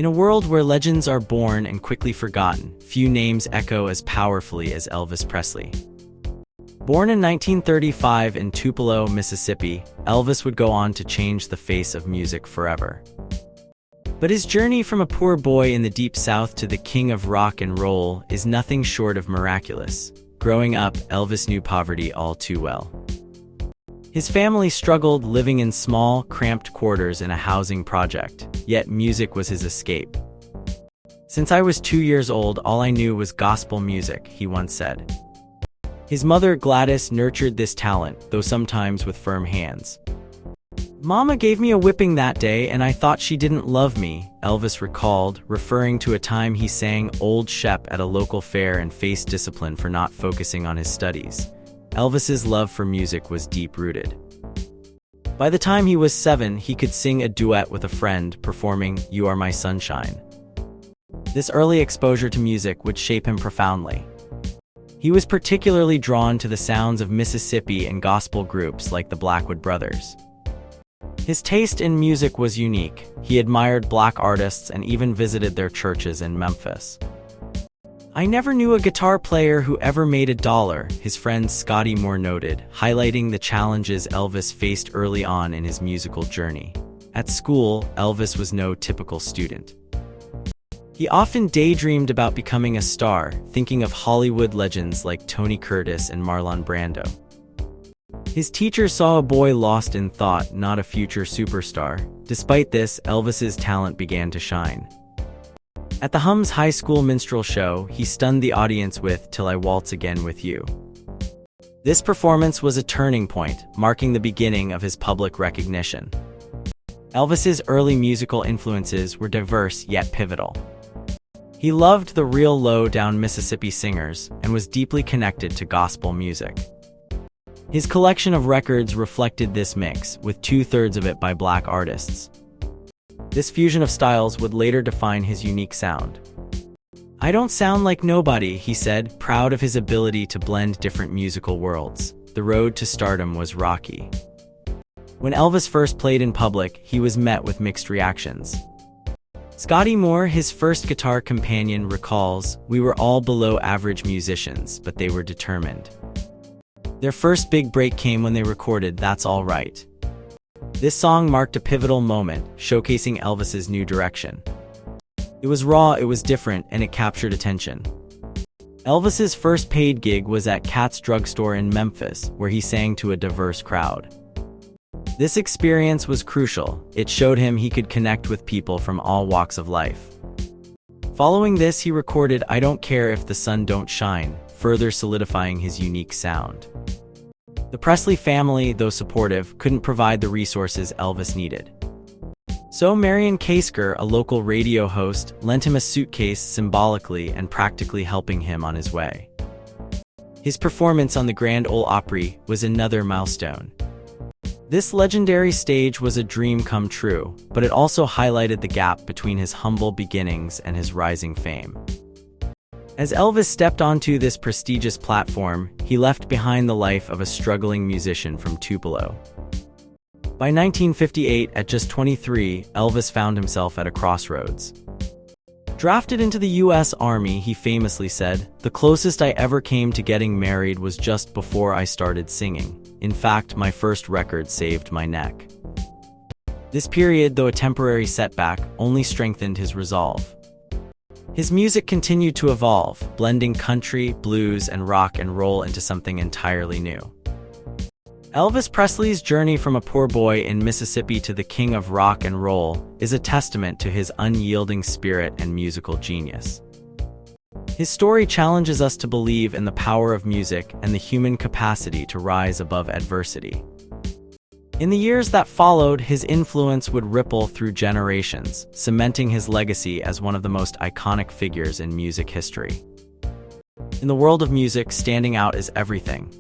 In a world where legends are born and quickly forgotten, few names echo as powerfully as Elvis Presley. Born in 1935 in Tupelo, Mississippi, Elvis would go on to change the face of music forever. But his journey from a poor boy in the Deep South to the king of rock and roll is nothing short of miraculous. Growing up, Elvis knew poverty all too well. His family struggled, living in small, cramped quarters in a housing project, yet music was his escape. "Since I was 2 years old, all I knew was gospel music," he once said. His mother, Gladys, nurtured this talent, though sometimes with firm hands. "Mama gave me a whipping that day, and I thought she didn't love me," Elvis recalled, referring to a time he sang Old Shep at a local fair and faced discipline for not focusing on his studies. Elvis's love for music was deep-rooted. By the time he was 7, he could sing a duet with a friend, performing "You Are My Sunshine." This early exposure to music would shape him profoundly. He was particularly drawn to the sounds of Mississippi and gospel groups like the Blackwood Brothers. His taste in music was unique. He admired black artists and even visited their churches in Memphis. "I never knew a guitar player who ever made $1, his friend Scotty Moore noted, highlighting the challenges Elvis faced early on in his musical journey. At school, Elvis was no typical student. He often daydreamed about becoming a star, thinking of Hollywood legends like Tony Curtis and Marlon Brando. His teachers saw a boy lost in thought, not a future superstar. Despite this, Elvis's talent began to shine. At the Hum's high school minstrel show, he stunned the audience with "Till I Waltz Again With You." This performance was a turning point, marking the beginning of his public recognition. Elvis's early musical influences were diverse yet pivotal. He loved the real low-down Mississippi singers and was deeply connected to gospel music. His collection of records reflected this mix, with 2/3 of it by black artists. This fusion of styles would later define his unique sound. "I don't sound like nobody," he said, proud of his ability to blend different musical worlds. The road to stardom was rocky. When Elvis first played in public, he was met with mixed reactions. Scotty Moore, his first guitar companion, recalls, "We were all below average musicians, but they were determined." Their first big break came when they recorded "That's All Right." This song marked a pivotal moment, showcasing Elvis's new direction. It was raw, it was different, and it captured attention. Elvis's first paid gig was at Katz Drugstore in Memphis, where he sang to a diverse crowd. This experience was crucial. It showed him he could connect with people from all walks of life. Following this, he recorded "I Don't Care If the Sun Don't Shine," further solidifying his unique sound. The Presley family, though supportive, couldn't provide the resources Elvis needed. So Marion Kasker, a local radio host, lent him a suitcase, symbolically and practically helping him on his way. His performance on the Grand Ole Opry was another milestone. This legendary stage was a dream come true, but it also highlighted the gap between his humble beginnings and his rising fame. As Elvis stepped onto this prestigious platform, he left behind the life of a struggling musician from Tupelo. By 1958, at just 23, Elvis found himself at a crossroads. Drafted into the U.S. Army, he famously said, "The closest I ever came to getting married was just before I started singing. In fact, my first record saved my neck." This period, though a temporary setback, only strengthened his resolve. His music continued to evolve, blending country, blues, and rock and roll into something entirely new. Elvis Presley's journey from a poor boy in Mississippi to the king of rock and roll is a testament to his unyielding spirit and musical genius. His story challenges us to believe in the power of music and the human capacity to rise above adversity. In the years that followed, his influence would ripple through generations, cementing his legacy as one of the most iconic figures in music history. In the world of music, standing out is everything.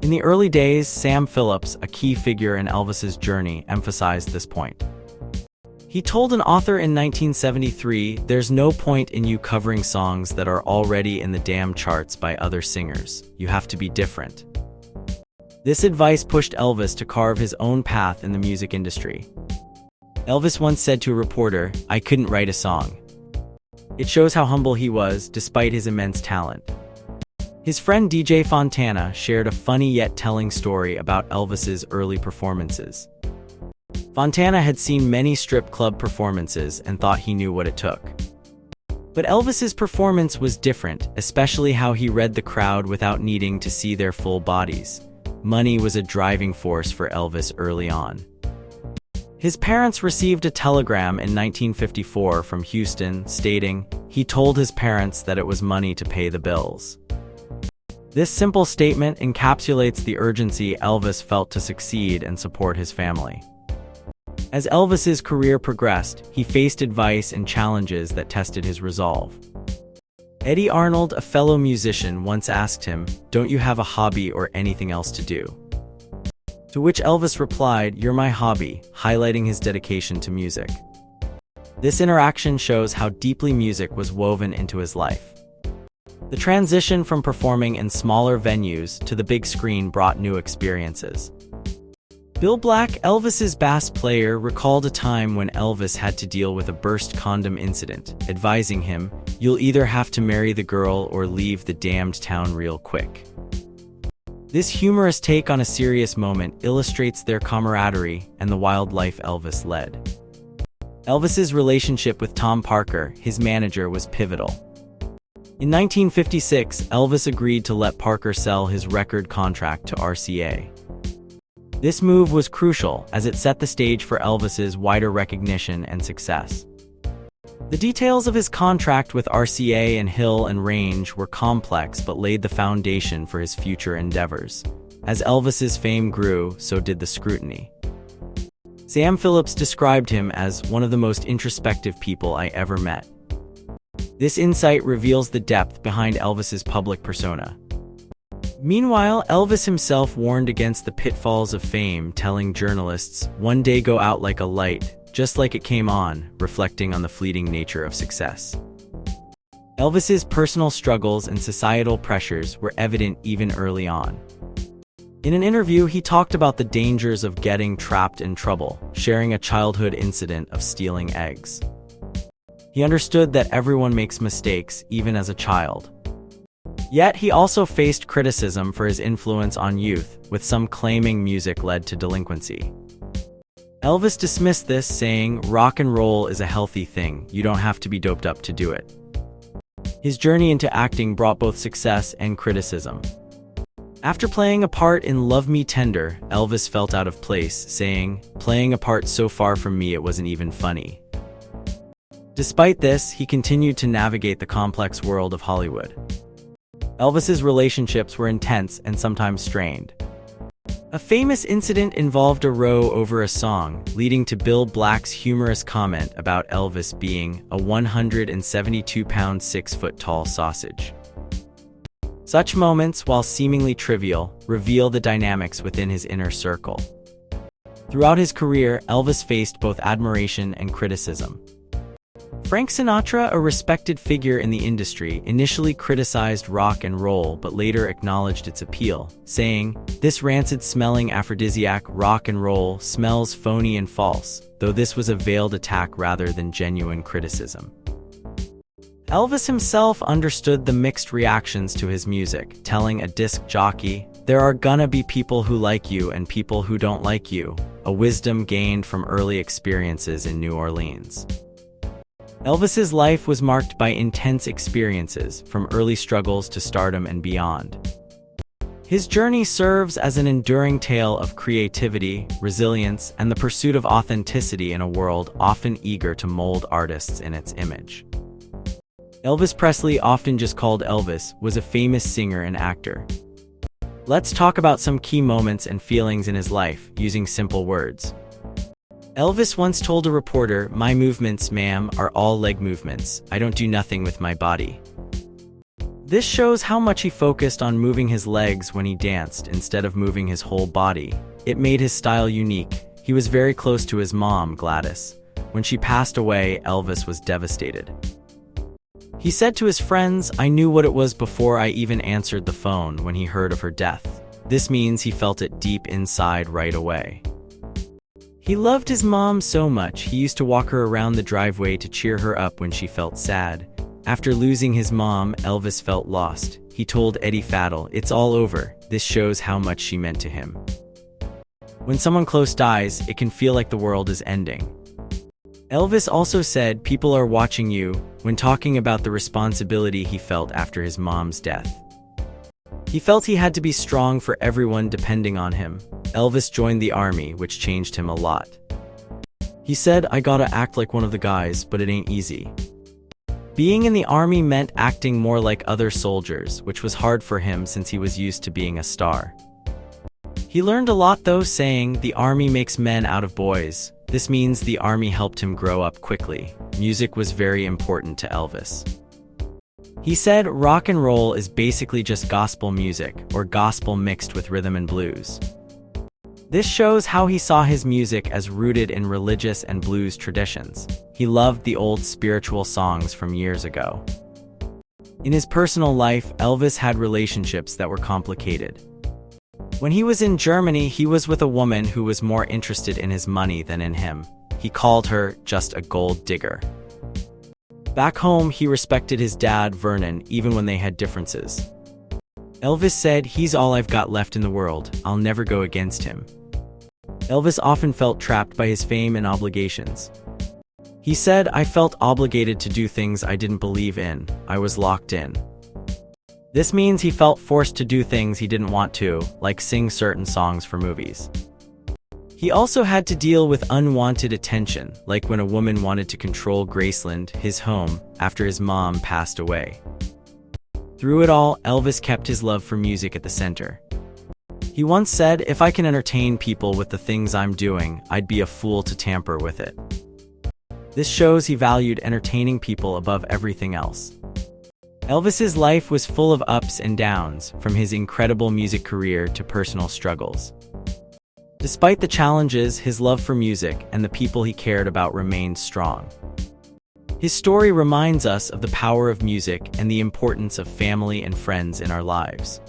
In the early days, Sam Phillips, a key figure in Elvis's journey, emphasized this point. He told an author in 1973, "There's no point in you covering songs that are already in the damn charts by other singers. You have to be different." This advice pushed Elvis to carve his own path in the music industry. Elvis once said to a reporter, "I couldn't write a song." It shows how humble he was, despite his immense talent. His friend DJ Fontana shared a funny yet telling story about Elvis's early performances. Fontana had seen many strip club performances and thought he knew what it took. But Elvis's performance was different, especially how he read the crowd without needing to see their full bodies. Money was a driving force for Elvis early on. His parents received a telegram in 1954 from Houston stating he told his parents that it was money to pay the bills. This simple statement encapsulates the urgency Elvis felt to succeed and support his family. As Elvis's career progressed, he faced advice and challenges that tested his resolve. Eddie Arnold, a fellow musician, once asked him, "Don't you have a hobby or anything else to do?" To which Elvis replied, "You're my hobby," highlighting his dedication to music. This interaction shows how deeply music was woven into his life. The transition from performing in smaller venues to the big screen brought new experiences. Bill Black, Elvis's bass player, recalled a time when Elvis had to deal with a burst condom incident, advising him, "You'll either have to marry the girl or leave the damned town real quick." This humorous take on a serious moment illustrates their camaraderie and the wild life Elvis led. Elvis's relationship with Tom Parker, his manager, was pivotal. In 1956, Elvis agreed to let Parker sell his record contract to RCA. This move was crucial as it set the stage for Elvis's wider recognition and success. The details of his contract with RCA and Hill and Range were complex but laid the foundation for his future endeavors. As Elvis's fame grew, so did the scrutiny. Sam Phillips described him as one of the most introspective people I ever met. This insight reveals the depth behind Elvis's public persona. Meanwhile, Elvis himself warned against the pitfalls of fame, telling journalists, "One day go out like a light, just like it came on," reflecting on the fleeting nature of success. Elvis's personal struggles and societal pressures were evident even early on. In an interview, he talked about the dangers of getting trapped in trouble, sharing a childhood incident of stealing eggs. He understood that everyone makes mistakes, even as a child. Yet he also faced criticism for his influence on youth, with some claiming music led to delinquency. Elvis dismissed this, saying, "Rock and roll is a healthy thing, you don't have to be doped up to do it." His journey into acting brought both success and criticism. After playing a part in Love Me Tender, Elvis felt out of place, saying, "Playing a part so far from me it wasn't even funny." Despite this, he continued to navigate the complex world of Hollywood. Elvis's relationships were intense and sometimes strained. A famous incident involved a row over a song, leading to Bill Black's humorous comment about Elvis being a 172-pound, 6-foot-tall sausage. Such moments, while seemingly trivial, reveal the dynamics within his inner circle. Throughout his career, Elvis faced both admiration and criticism. Frank Sinatra, a respected figure in the industry, initially criticized rock and roll but later acknowledged its appeal, saying, "This rancid-smelling aphrodisiac rock and roll smells phony and false," though this was a veiled attack rather than genuine criticism. Elvis himself understood the mixed reactions to his music, telling a disc jockey, "There are gonna be people who like you and people who don't like you," a wisdom gained from early experiences in New Orleans. Elvis's life was marked by intense experiences, from early struggles to stardom and beyond. His journey serves as an enduring tale of creativity, resilience, and the pursuit of authenticity in a world often eager to mold artists in its image. Elvis Presley, often just called Elvis, was a famous singer and actor. Let's talk about some key moments and feelings in his life, using simple words. Elvis once told a reporter, "My movements, ma'am, are all leg movements. I don't do nothing with my body." This shows how much he focused on moving his legs when he danced instead of moving his whole body. It made his style unique. He was very close to his mom, Gladys. When she passed away, Elvis was devastated. He said to his friends, "I knew what it was before I even answered the phone when he heard of her death." This means he felt it deep inside right away. He loved his mom so much, he used to walk her around the driveway to cheer her up when she felt sad. After losing his mom, Elvis felt lost. He told Eddie Faddle, "It's all over." This shows how much she meant to him. When someone close dies, it can feel like the world is ending. Elvis also said, "People are watching you," when talking about the responsibility he felt after his mom's death. He felt he had to be strong for everyone depending on him. Elvis joined the army, which changed him a lot. He said, "I gotta act like one of the guys, but it ain't easy." Being in the army meant acting more like other soldiers, which was hard for him since he was used to being a star. He learned a lot though, saying, "The army makes men out of boys." This means the army helped him grow up quickly. Music was very important to Elvis. He said, "Rock and roll is basically just gospel music, or gospel mixed with rhythm and blues." This shows how he saw his music as rooted in religious and blues traditions. He loved the old spiritual songs from years ago. In his personal life, Elvis had relationships that were complicated. When he was in Germany, he was with a woman who was more interested in his money than in him. He called her just a gold digger. Back home, he respected his dad, Vernon, even when they had differences. Elvis said, "He's all I've got left in the world. I'll never go against him." Elvis often felt trapped by his fame and obligations. He said, "I felt obligated to do things I didn't believe in. I was locked in." This means he felt forced to do things he didn't want to, like sing certain songs for movies. He also had to deal with unwanted attention, like when a woman wanted to control Graceland, his home, after his mom passed away. Through it all, Elvis kept his love for music at the center. He once said, "If I can entertain people with the things I'm doing, I'd be a fool to tamper with it." This shows he valued entertaining people above everything else. Elvis's life was full of ups and downs, from his incredible music career to personal struggles. Despite the challenges, his love for music and the people he cared about remained strong. His story reminds us of the power of music and the importance of family and friends in our lives.